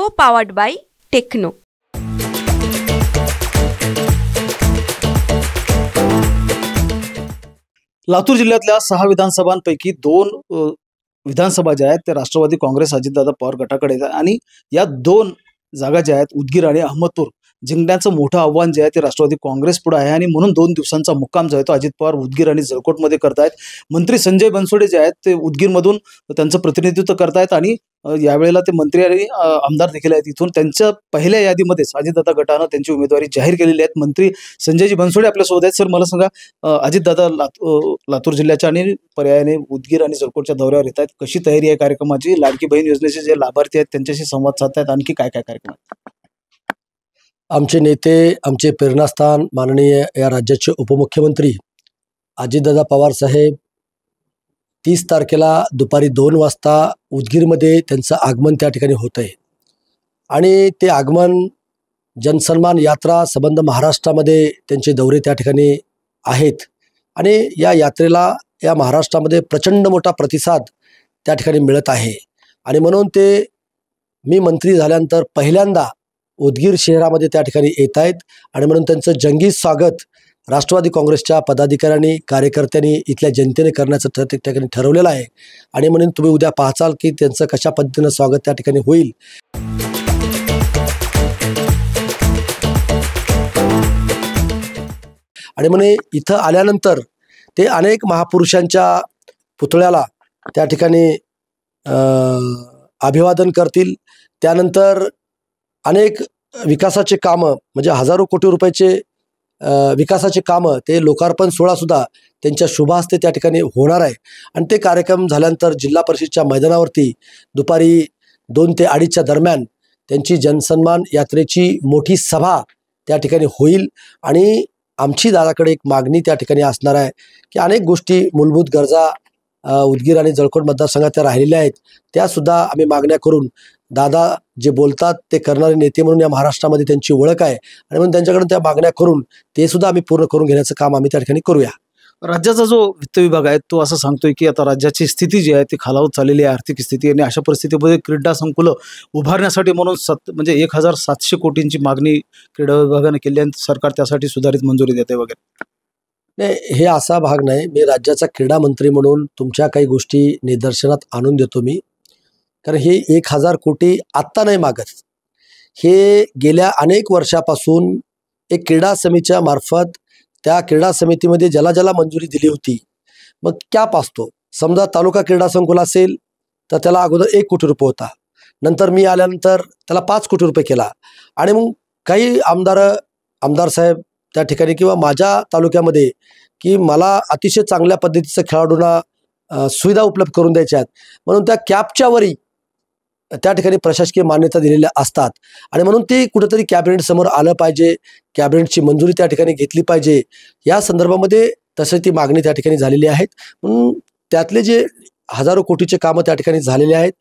Co-powered by Techno. Latur जिल्ह्यातल्या 6 विधानसभांपैकी 2 विधानसभा ज्या आहेत ते राष्ट्रवादी काँग्रेस अजितदादा पवार गटाकडे आहेत आणि या 2 जागा ज्या आहेत उदगीर आणि अहमदपूर जिंकण्याचं मोठं आव्हान जे आहे ते राष्ट्रवादी काँग्रेस पुढे आहे आणि म्हणून 2 दिवसांचा मुक्काम जो आहे तो अजित पवार उदगीर आणि जळकोटमध्ये करतायत. मंत्री संजय बनसोडे जे आहेत ते उदगीरमधून त्यांचं प्रतिनिधित्व करतायत आणि यावेळेला ते मंत्री आणि आमदार देखील आहेत. इथून त्यांच्या पहिल्या यादीमध्येच अजितदादा गटानं त्यांची उमेदवारी जाहीर केलेली आहे. मंत्री संजयजी बनसोडे आपल्यासोबत आहेत. सर, मला सांगा, अजितदादा लातूर जिल्ह्याच्या आणि पर्यायाने उदगीर आणि जळकोटच्या दौऱ्यावर येत आहेत. कशी तयारी आहे कार्यक्रमाची? लाडकी बहीण योजनेचे जे लाभार्थी आहेत त्यांच्याशी संवाद साधतायत. आणखी काय काय कार्यक्रम आहेत? आमचे नेते, आमचे प्रेरणास्थान माननीय या राज्याचे उपमुख्यमंत्री अजितदादा पवार साहेब 30 तारखेला दुपारी 2 वाजता उदगीरमध्ये त्यांचं आगमन त्या ठिकाणी होत आहे आणि ते आगमन जनसन्मान यात्रा संबंध महाराष्ट्रामध्ये त्यांचे दौरे त्या ठिकाणी आहेत आणि या यात्रेला या महाराष्ट्रामध्ये प्रचंड मोठा प्रतिसाद त्या ठिकाणी मिळत आहे आणि म्हणून ते मी मंत्री झाल्यानंतर पहिल्यांदा उदगीर शहरामध्ये त्या ठिकाणी येत आहेत आणि म्हणून त्यांचं जंगी स्वागत राष्ट्रवादी काँग्रेसच्या पदाधिकाऱ्यांनी, कार्यकर्त्यांनी, इथल्या जनतेने करण्याचं त्या ठिकाणी ठरवलेलं आहे आणि म्हणून तुम्ही उद्या पाहचाल की त्यांचं कशा पद्धतीनं स्वागत त्या ठिकाणी होईल. आणि म्हणे इथं आल्यानंतर ते अनेक महापुरुषांच्या पुतळ्याला त्या ठिकाणी अभिवादन करतील. त्यानंतर अनेक विकासाचे कामं म्हणजे हजारो कोटी रुपयाचे विकासाचे कामं ते लोकार्पण सोहळासुद्धा त्यांच्या शुभहस्ते त्या ठिकाणी होणार आहे आणि ते कार्यक्रम झाल्यानंतर जिल्हा परिषदच्या मैदानावरती दुपारी 2 ते 2:30च्या दरम्यान त्यांची जनसन्मान यात्रेची मोठी सभा त्या ठिकाणी होईल आणि आमची दादाकडे एक मागणी त्या ठिकाणी असणार आहे की अनेक गोष्टी, मूलभूत गरजा उदगीर आणि जळकोट मतदारसंघात त्या राहिलेल्या आहेत, त्यासुद्धा आम्ही मागण्या करून दादा जे बोलतात ते करणारे नेते म्हणून या महाराष्ट्रामध्ये त्यांची ओळख आहे आणि म्हणून त्यांच्याकडून त्या मागण्या करून ते सुद्धा आम्ही पूर्ण करून घेण्याचं काम आम्ही त्या ठिकाणी करूया. राज्याचा जो वित्त विभाग आहे तो असं सांगतोय की आता राज्याची स्थिती जी आहे ती खालावत चाललेली आहे, आर्थिक स्थिती, आणि अशा परिस्थितीमध्ये क्रीडा संकुलं उभारण्यासाठी म्हणून 1700 कोटींची मागणी क्रीडा विभागाने केली आणि सरकार त्यासाठी सुधारित मंजुरी देते वगैरे. नाही, हे असा भाग नाही. मी राज्याचा क्रीडा मंत्री म्हणून तुमच्या काही गोष्टी निदर्शनात आणून देतो मी, कारण हे 1000 कोटी आत्ता नाही मागत. हे गेल्या अनेक वर्षापासून एक क्रीडा समितीच्या मार्फत त्या क्रीडा समितीमध्ये ज्याला ज्याला मंजुरी दिली होती, मग कॅप असतो. समजा तालुका क्रीडा संकुल असेल तर त्याला अगोदर 1 कोटी रुपये होता, नंतर मी आल्यानंतर त्याला 5 कोटी रुपये केला आणि मग काही आमदार साहेब त्या ठिकाणी किंवा माझ्या तालुक्यामध्ये की मला अतिशय चांगल्या पद्धतीचं खेळाडूंना सुविधा उपलब्ध करून द्यायच्या आहेत म्हणून त्या कॅपच्या वरी त्या ठिकाणी प्रशासकीय मान्यता दिलेल्या असतात आणि म्हणून ते कुठेतरी कॅबिनेट समोर आलं पाहिजे, कॅबिनेटची मंजुरी त्या ठिकाणी घेतली पाहिजे. या संदर्भामध्ये तसं ती मागणी त्या ठिकाणी झालेली आहेत. म्हणून त्यातले जे हजारो कोटीचे कामं त्या ठिकाणी झालेले आहेत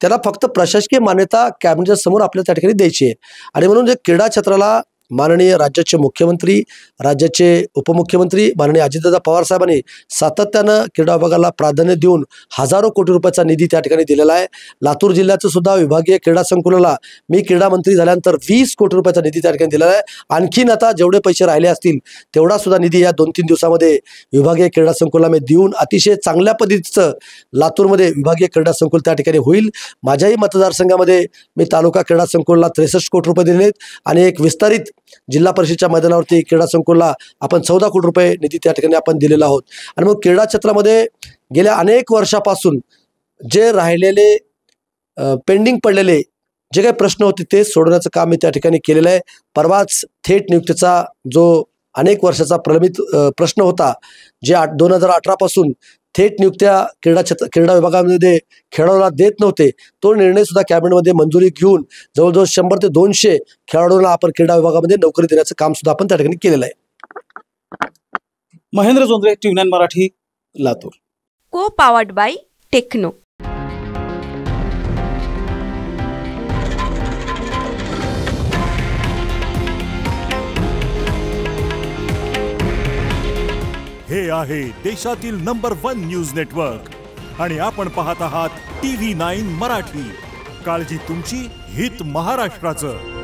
त्याला फक्त प्रशासकीय मान्यता कॅबिनेटच्या समोर आपल्याला त्या ठिकाणी द्यायची आहे आणि म्हणून जे क्रीडा क्षेत्राला माननीय राज्याचे मुख्यमंत्री, राज्याचे उपमुख्यमंत्री माननीय अजितदादा पवार साहेबांनी सातत्यानं क्रीडा विभागाला प्राधान्य देऊन हजारो कोटी रुपयाचा निधी त्या ठिकाणी दिलेला आहे. लातूर जिल्ह्याचं सुद्धा विभागीय क्रीडा संकुलाला मी क्रीडा मंत्री झाल्यानंतर 20 कोटी रुपयाचा निधी त्या ठिकाणी दिलेला आहे. आणखीन आता जेवढे पैसे राहिले असतील तेवढा सुद्धा निधी या 2-3 दिवसामध्ये विभागीय क्रीडा संकुलामध्ये देऊन अतिशय चांगल्या पद्धतीचं लातूरमध्ये विभागीय क्रीडा संकुल त्या ठिकाणी होईल. माझ्याही मतदारसंघामध्ये मी तालुका क्रीडा संकुलला 63 कोटी रुपये दिले आहेत आणि एक विस्तारित जिल्हा परिषदच्या मैदानावरती क्रीडा संकुलला आपण 14 कोटी रुपये निधी त्या ठिकाणी आपण दिलेला आहोत. आणि मग क्रीडा क्षेत्रामध्ये गेल्या अनेक वर्षापासून जे राहिलेले पेंडिंग पडलेले जे काही प्रश्न होते ते सोडवण्याचं काम मी त्या ठिकाणी केलेलं आहे. परवाच थेट नियुक्तीचा जो अनेक वर्षाचा प्रलंबित प्रश्न होता, जे 2018 पासून थेट नियुक्त्या क्रीडा विभागामध्ये खेळाडूंना देत नव्हते, तो निर्णय सुद्धा कॅबिनेटमध्ये मंजुरी घेऊन जवळजवळ 100 ते 200 खेळाडूंना आपण क्रीडा विभागामध्ये नोकरी देण्याचं काम सुद्धा आपण त्या ठिकाणी केलेलं आहे. Mahendra Jondhale, TV9 Marathi, Latur. Co-powered by Techno. हे आहे देशातील नंबर 1 न्यूज नेटवर्क आणि आपण पाहत आहात TV9 मराठी. काळजी तुमची, हित महाराष्ट्राचं.